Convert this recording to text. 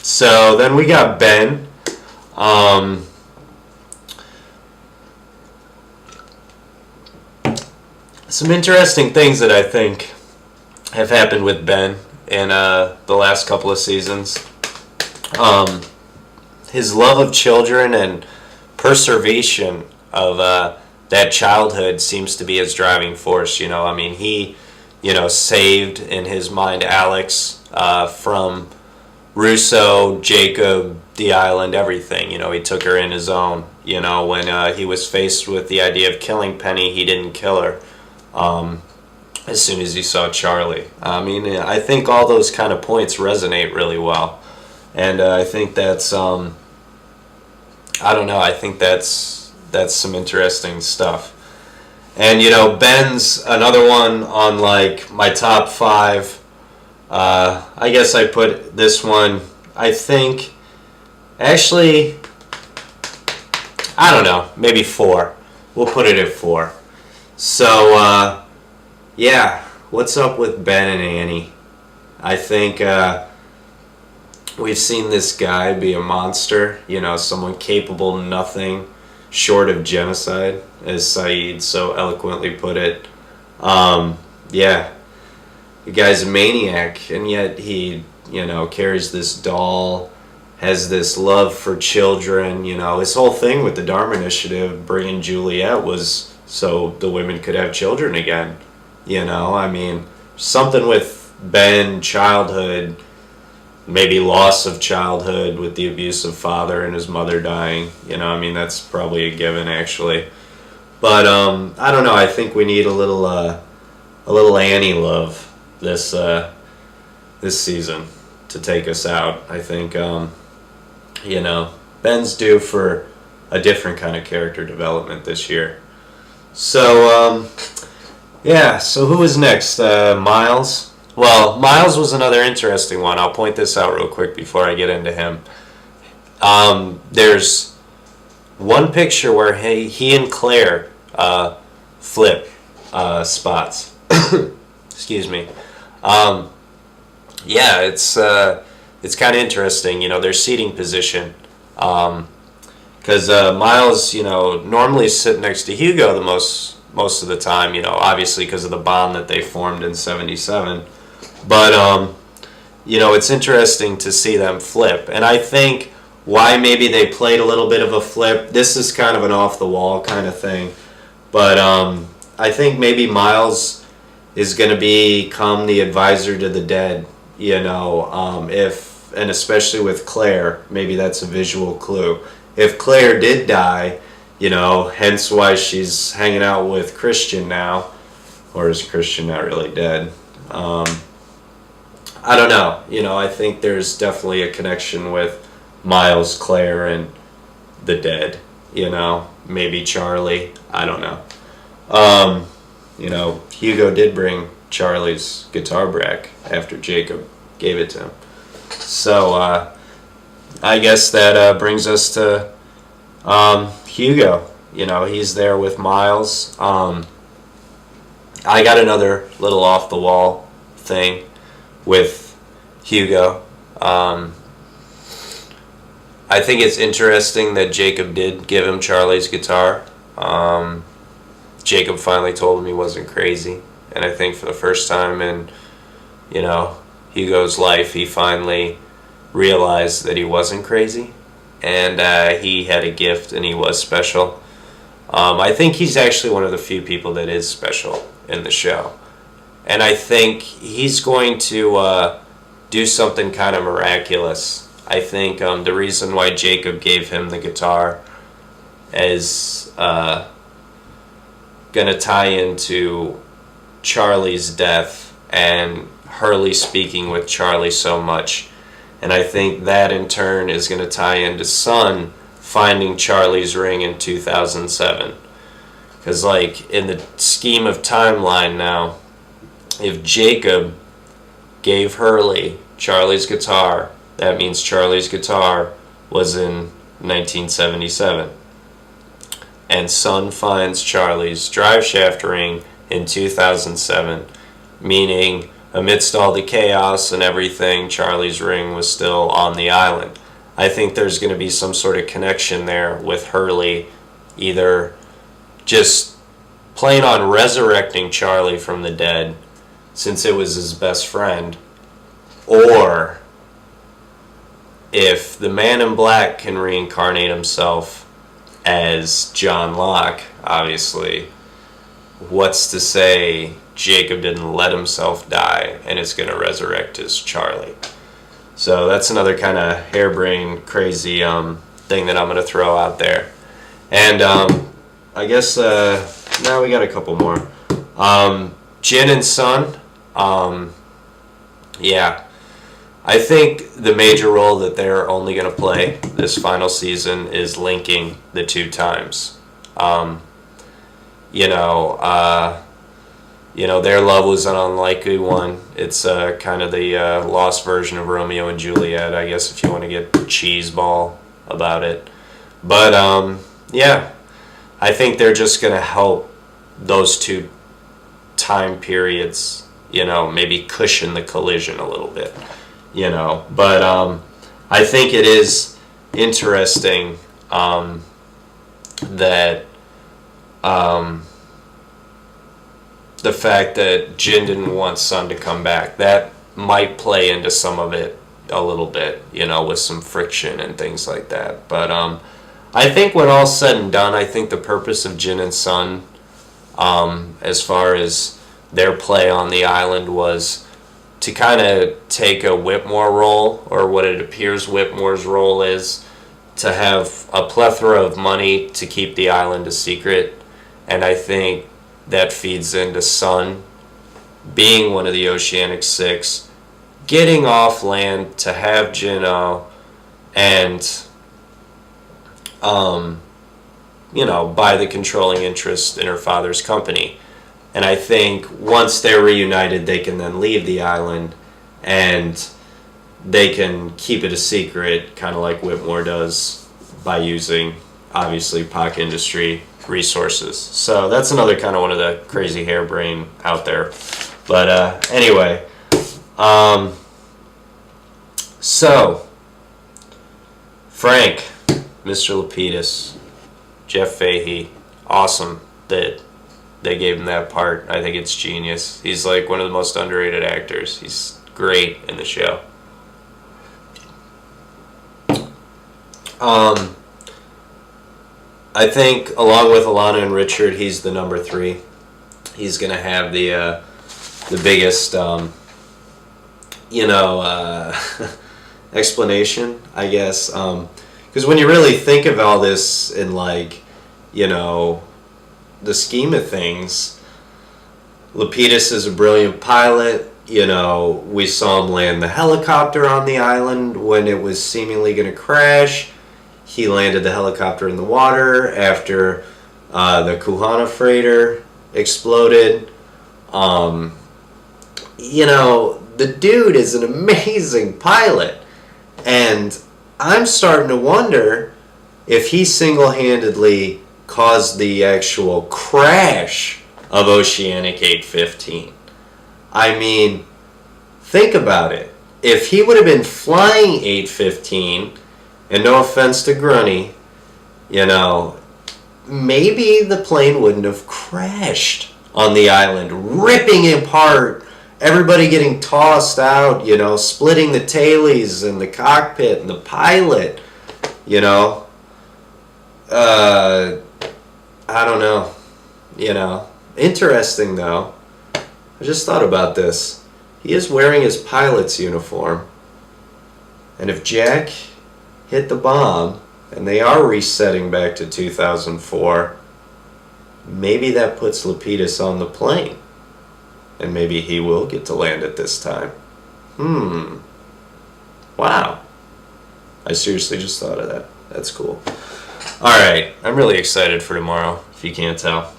So then we got Ben. Some interesting things that I think have happened with Ben in the last couple of seasons. His love of children and preservation of that childhood seems to be his driving force. I mean, he, saved in his mind Alex from Russo, Jacob, the island, everything. He took her in his own. When he was faced with the idea of killing Penny, he didn't kill her. As soon as he saw Charlie. I mean, I think all those kind of points resonate really well. And I think that's, I don't know, I think that's some interesting stuff. And, Ben's another one on, like, my top 5. I guess I put this one, I think, actually, I don't know, maybe 4. We'll put it at 4. So, yeah, what's up with Ben and Annie? I think we've seen this guy be a monster, someone capable of nothing short of genocide, as Saeed so eloquently put it. Yeah, the guy's a maniac, and yet he, carries this doll, has this love for children. His whole thing with the Dharma Initiative, bringing Juliet, was so the women could have children again. I mean, something with Ben, childhood, maybe loss of childhood with the abusive father and his mother dying. I mean, that's probably a given, actually. But I don't know. I think we need a little Annie love this season to take us out. I think Ben's due for a different kind of character development this year. So yeah. So who was next? Miles. Well, Miles was another interesting one. I'll point this out real quick before I get into him. There's one picture where he and Claire flip spots. Excuse me. Yeah, it's kind of interesting. Their seating position. Because Miles, normally sit next to Hugo most of the time. Obviously because of the bond that they formed in '77. But, it's interesting to see them flip. And I think why maybe they played a little bit of a flip, this is kind of an off-the-wall kind of thing. But I think maybe Miles is going to become the advisor to the dead, and especially with Claire, maybe that's a visual clue. If Claire did die, hence why she's hanging out with Christian now, or is Christian not really dead? I don't know. I think there's definitely a connection with Miles, Claire, and the dead. Maybe Charlie. I don't know. Hugo did bring Charlie's guitar back after Jacob gave it to him. So I guess that brings us to Hugo. He's there with Miles. I got another little off the wall thing with Hugo. I think it's interesting that Jacob did give him Charlie's guitar. Jacob finally told him he wasn't crazy, and I think for the first time in Hugo's life, he finally realized that he wasn't crazy, and he had a gift and he was special. I think he's actually one of the few people that is special in the show. And I think he's going to do something kind of miraculous. I think the reason why Jacob gave him the guitar is going to tie into Charlie's death and Hurley speaking with Charlie so much. And I think that in turn is going to tie into Son finding Charlie's ring in 2007. Because in the scheme of timeline now, if Jacob gave Hurley Charlie's guitar, that means Charlie's guitar was in 1977. And Son finds Charlie's drive shaft ring in 2007, meaning amidst all the chaos and everything, Charlie's ring was still on the island. I think there's going to be some sort of connection there with Hurley, either just plain on resurrecting Charlie from the dead, since it was his best friend, or if the Man in Black can reincarnate himself as John Locke, obviously, what's to say Jacob didn't let himself die and is going to resurrect as Charlie? So that's another kind of harebrained, crazy thing that I'm going to throw out there. And I guess now we got a couple more. Jin and Sun, yeah. I think the major role that they're only going to play this final season is linking the two times. Their love was an unlikely one. It's kind of the lost version of Romeo and Juliet, I guess, if you want to get cheeseball about it. But, yeah, I think they're just going to help those two time periods, maybe cushion the collision a little bit, But I think it is interesting that the fact that Jin didn't want Sun to come back, that might play into some of it a little bit, with some friction and things like that. But I think when all's said and done, I think the purpose of Jin and Sun, as far as their play on the island, was to kind of take a Whitmore role, or what it appears Whitmore's role is, to have a plethora of money to keep the island a secret. And I think that feeds into Sun being one of the Oceanic Six, getting off land to have Jin'o, and buy the controlling interest in her father's company. And I think once they're reunited, they can then leave the island and they can keep it a secret, kind of like Whitmore does, by using, obviously, Pac Industry resources. So that's another kind of one of the crazy harebrain out there. But anyway, so Frank, Mr. Lapidus, Jeff Fahey, awesome that they gave him that part. I think it's genius. He's like one of the most underrated actors. He's great in the show. I think along with Alana and Richard, he's the number 3. He's gonna have the biggest explanation, I guess, because when you really think of all this in the scheme of things, Lapidus is a brilliant pilot. We saw him land the helicopter on the island when it was seemingly going to crash. He landed the helicopter in the water after the Kuhana freighter exploded. The dude is an amazing pilot. And I'm starting to wonder if he single-handedly caused the actual crash of Oceanic 815. I mean, think about it. If he would have been flying 815, and no offense to Grunny, maybe the plane wouldn't have crashed on the island, ripping it apart, everybody getting tossed out, splitting the tailies and the cockpit and the pilot, I don't know, Interesting, though. I just thought about this. He is wearing his pilot's uniform. And if Jack hit the bomb, and they are resetting back to 2004, maybe that puts Lapidus on the plane. And maybe he will get to land at this time. Wow. I seriously just thought of that. That's cool. Alright, I'm really excited for tomorrow, if you can't tell.